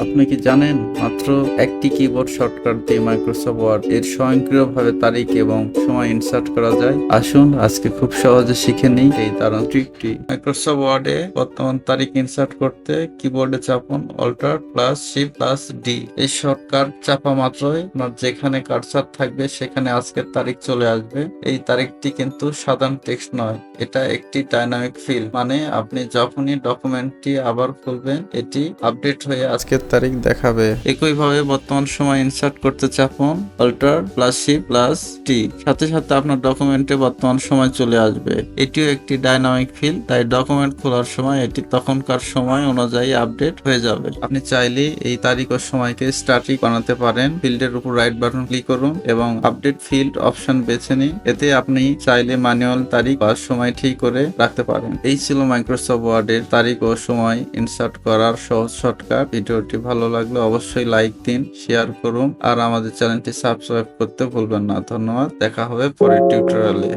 আপনি কি জানেন মাত্র একটি কিবোর্ড শর্টকাট দিয়ে মাইক্রোসফট ওয়ার্ড এর স্বয়ংক্রিয়ভাবে তারিখ এবং সময় ইনসার্ট করা যায়। আসুন আজকে খুব সহজে শিখে নিই এই দারুণ ট্রিকটি। মাইক্রোসফট ওয়ার্ডে বর্তমান তারিখ ইনসার্ট করতে কিবোর্ডে চাপুন Alt+Shift+D। এই শর্টকাট চাপা মাত্রই আপনার যেখানে কার্সার থাকবে সেখানে আজকের তারিখ চলে আসবে। এই তারিখটি কিন্তু সাধারণ টেক্সট নয়, এটা একটি ডাইনামিক ফিল্ড, মানে আপনি যখনই ডকুমেন্টটি আবার খুলবেন এটি আপডেট হয়ে আজকের তারিখ দেখাবে। একইভাবে বর্তমান সময় ইনসার্ট করতে চাপুন Alt+Shift+T, সাথে সাথে আপনার ডকুমেন্টে বর্তমান সময় চলে আসবে। এটিও একটি ডাইনামিক ফিল্ড, তাই ডকুমেন্ট খোলার সময় এটি তখনকার সময় অনুযায়ী আপডেট হয়ে যাবে। আপনি চাইলে এই তারিখ ও সময়কে স্ট্যাটিক বানাতে পারেন। ফিল্ডের উপর রাইট বাটন ক্লিক করুন এবং আপডেট ফিল্ড অপশন বেছে নিন। এতে আপনি চাইলে ম্যানুয়াল তারিখ বা সময় ঠিক করে রাখতে পারেন। এই ছিল মাইক্রোসফট ওয়ার্ডের তারিখ ও সময় ইনসার্ট করার সহজ শর্টকাট। ভিডিওটি ভালো লাগলে অবশ্যই লাইক দিন, শেয়ার করুন আর আমাদের চ্যানেলটি সাবস্ক্রাইব করতে ভুলবেন না। ধন্যবাদ, দেখা হবে পরের টিউটোরিয়ালে।